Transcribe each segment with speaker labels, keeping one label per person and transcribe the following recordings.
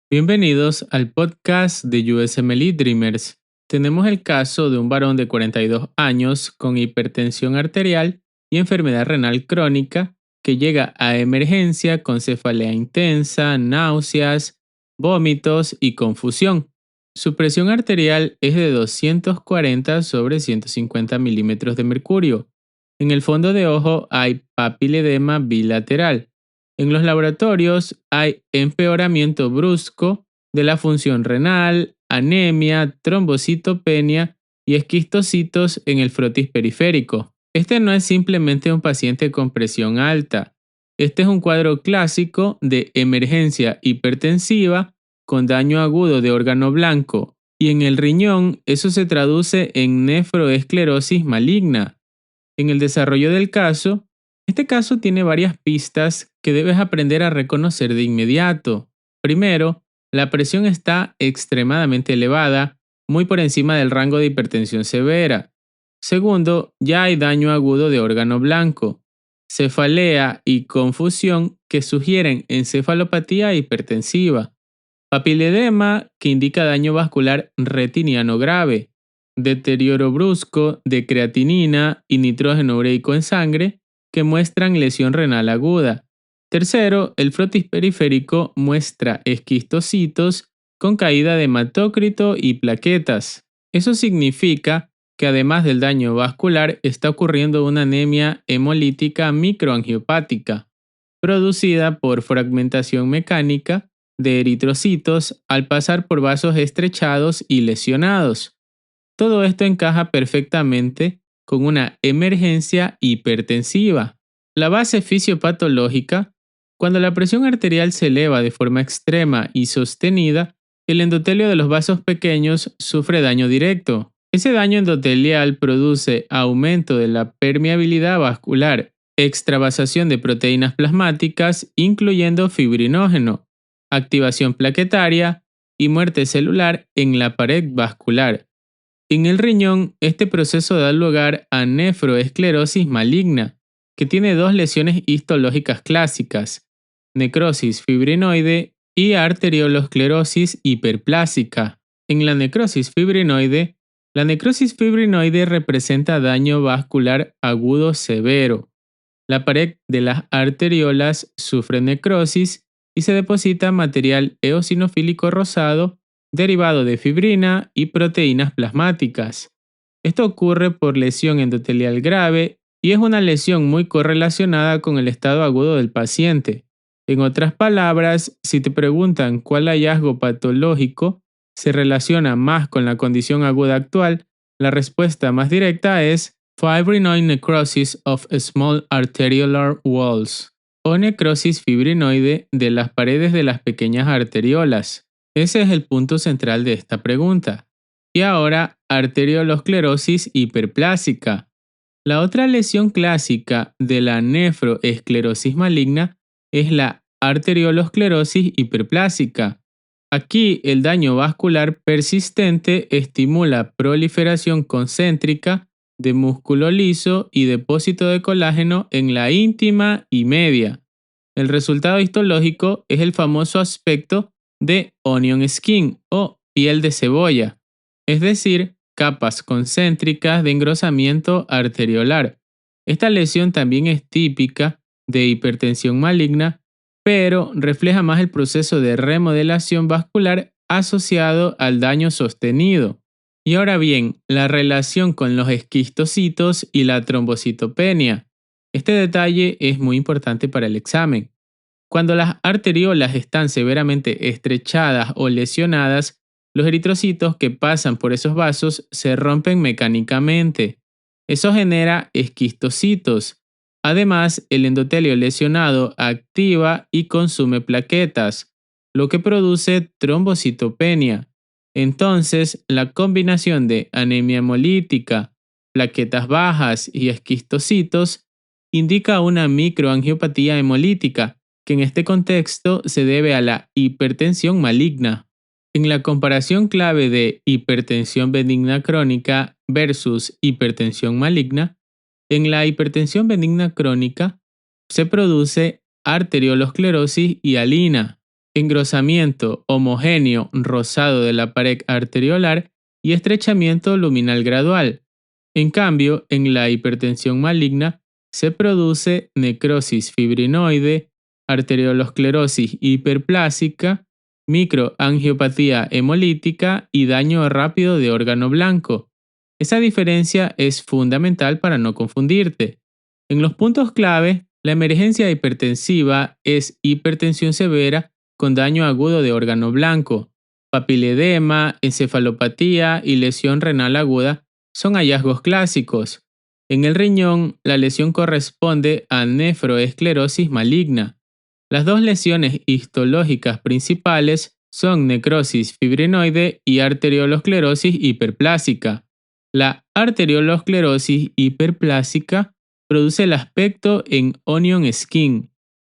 Speaker 1: Bienvenidos al podcast de USMLE Dreamers. Tenemos el caso de un varón de 42 años con hipertensión arterial y enfermedad renal crónica que llega a emergencia con cefalea intensa, náuseas, vómitos y confusión. Su presión arterial es de 240 sobre 150 milímetros de mercurio. En el fondo de ojo hay papiledema bilateral. En los laboratorios hay empeoramiento brusco de la función renal, anemia, trombocitopenia y esquistocitos en el frotis periférico. Este no es simplemente un paciente con presión alta. Este es un cuadro clásico de emergencia hipertensiva con daño agudo de órgano blanco, y en el riñón eso se traduce en nefroesclerosis maligna. En el desarrollo del caso, este caso tiene varias pistas que debes aprender a reconocer de inmediato. Primero, la presión está extremadamente elevada, muy por encima del rango de hipertensión severa. Segundo, ya hay daño agudo de órgano blanco, cefalea y confusión que sugieren encefalopatía hipertensiva, papiledema que indica daño vascular retiniano grave, deterioro brusco de creatinina y nitrógeno ureico en sangre que muestran lesión renal aguda. Tercero, el frotis periférico muestra esquistocitos con caída de hematócrito y plaquetas. Eso significa que además del daño vascular está ocurriendo una anemia hemolítica microangiopática, producida por fragmentación mecánica de eritrocitos al pasar por vasos estrechados y lesionados. Todo esto encaja perfectamente con una emergencia hipertensiva. La base fisiopatológica: cuando la presión arterial se eleva de forma extrema y sostenida, el endotelio de los vasos pequeños sufre daño directo. Ese daño endotelial produce aumento de la permeabilidad vascular, extravasación de proteínas plasmáticas, incluyendo fibrinógeno, activación plaquetaria y muerte celular en la pared vascular. En el riñón, este proceso da lugar a nefroesclerosis maligna, que tiene dos lesiones histológicas clásicas: necrosis fibrinoide y arteriolosclerosis hiperplásica. En la necrosis fibrinoide representa daño vascular agudo severo. La pared de las arteriolas sufre necrosis y se deposita material eosinofílico rosado derivado de fibrina y proteínas plasmáticas. Esto ocurre por lesión endotelial grave y es una lesión muy correlacionada con el estado agudo del paciente. En otras palabras, si te preguntan cuál hallazgo patológico se relaciona más con la condición aguda actual, la respuesta más directa es fibrinoid necrosis of small arteriolar walls, o necrosis fibrinoide de las paredes de las pequeñas arteriolas. Ese es el punto central de esta pregunta. Y ahora, arteriolosclerosis hiperplásica. La otra lesión clásica de la nefroesclerosis maligna es la arteriolosclerosis hiperplásica. Aquí el daño vascular persistente estimula proliferación concéntrica de músculo liso y depósito de colágeno en la íntima y media. El resultado histológico es el famoso aspecto de onion skin o piel de cebolla, es decir, capas concéntricas de engrosamiento arteriolar. Esta lesión también es típica de hipertensión maligna, pero refleja más el proceso de remodelación vascular asociado al daño sostenido. Y ahora bien, la relación con los esquistocitos y la trombocitopenia. Este detalle es muy importante para el examen. Cuando las arteriolas están severamente estrechadas o lesionadas, los eritrocitos que pasan por esos vasos se rompen mecánicamente. Eso genera esquistocitos. Además, el endotelio lesionado activa y consume plaquetas, lo que produce trombocitopenia. Entonces, la combinación de anemia hemolítica, plaquetas bajas y esquistocitos indica una microangiopatía hemolítica, que en este contexto se debe a la hipertensión maligna. En la comparación clave de hipertensión benigna crónica versus hipertensión maligna, en la hipertensión benigna crónica se produce arteriolosclerosis hialina. engrosamiento homogéneo rosado de la pared arteriolar y estrechamiento luminal gradual. En cambio, en la hipertensión maligna se produce necrosis fibrinoide, arteriolosclerosis hiperplásica, microangiopatía hemolítica y daño rápido de órgano blanco. Esa diferencia es fundamental para no confundirte. En los puntos clave, la emergencia hipertensiva es hipertensión severa con daño agudo de órgano blanco. Papiledema, encefalopatía y lesión renal aguda son hallazgos clásicos. En el riñón, la lesión corresponde a nefroesclerosis maligna. Las dos lesiones histológicas principales son necrosis fibrinoide y arteriolosclerosis hiperplásica. La arteriolosclerosis hiperplásica produce el aspecto en onion skin.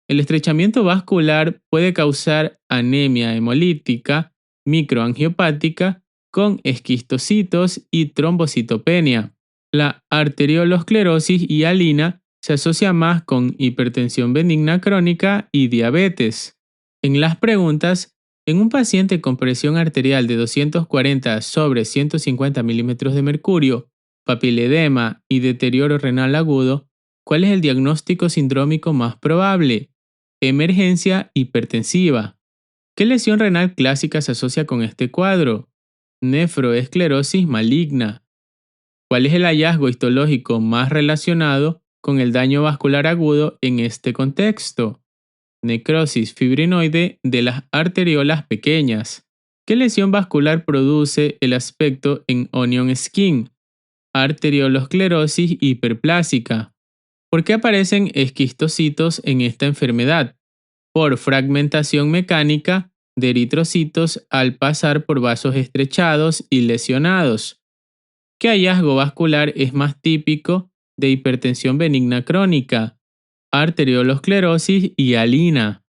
Speaker 1: El estrechamiento vascular puede causar anemia hemolítica, microangiopática, con esquistocitos y trombocitopenia. La arteriolosclerosis hialina se asocia más con hipertensión benigna crónica y diabetes. En las preguntas, en un paciente con presión arterial de 240 sobre 150 milímetros de mercurio, papiledema y deterioro renal agudo, ¿cuál es el diagnóstico sindrómico más probable? Emergencia hipertensiva. ¿Qué lesión renal clásica se asocia con este cuadro? Nefroesclerosis maligna. ¿Cuál es el hallazgo histológico más relacionado con el daño vascular agudo en este contexto? Necrosis fibrinoide de las arteriolas pequeñas. ¿Qué lesión vascular produce el aspecto en onion skin? Arteriolosclerosis hiperplásica. ¿Por qué aparecen esquistocitos en esta enfermedad? Por fragmentación mecánica de eritrocitos al pasar por vasos estrechados y lesionados. ¿Qué hallazgo vascular es más típico de hipertensión benigna crónica? Arteriolosclerosis hialina.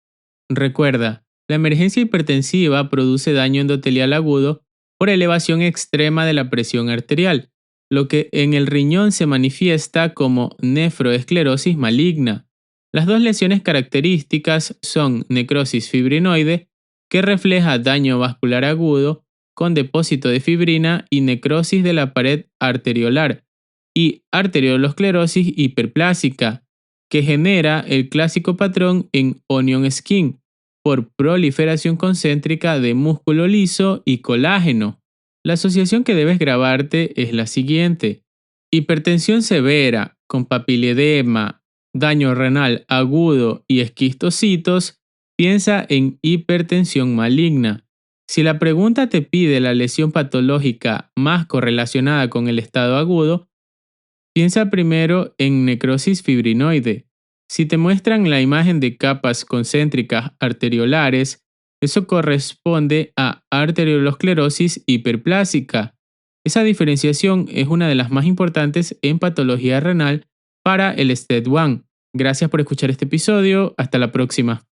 Speaker 1: Recuerda, la emergencia hipertensiva produce daño endotelial agudo por elevación extrema de la presión arterial, lo que en el riñón se manifiesta como nefroesclerosis maligna. Las dos lesiones características son necrosis fibrinoide, que refleja daño vascular agudo con depósito de fibrina y necrosis de la pared arteriolar, y arteriolosclerosis hiperplásica, que genera el clásico patrón en onion skin por proliferación concéntrica de músculo liso y colágeno. La asociación que debes grabarte es la siguiente: hipertensión severa con papiledema, daño renal agudo y esquistocitos, piensa en hipertensión maligna. Si la pregunta te pide la lesión patológica más correlacionada con el estado agudo, piensa primero en necrosis fibrinoide. Si te muestran la imagen de capas concéntricas arteriolares, eso corresponde a arteriolosclerosis hiperplásica. Esa diferenciación es una de las más importantes en patología renal para el STED1. Gracias por escuchar este episodio. Hasta la próxima.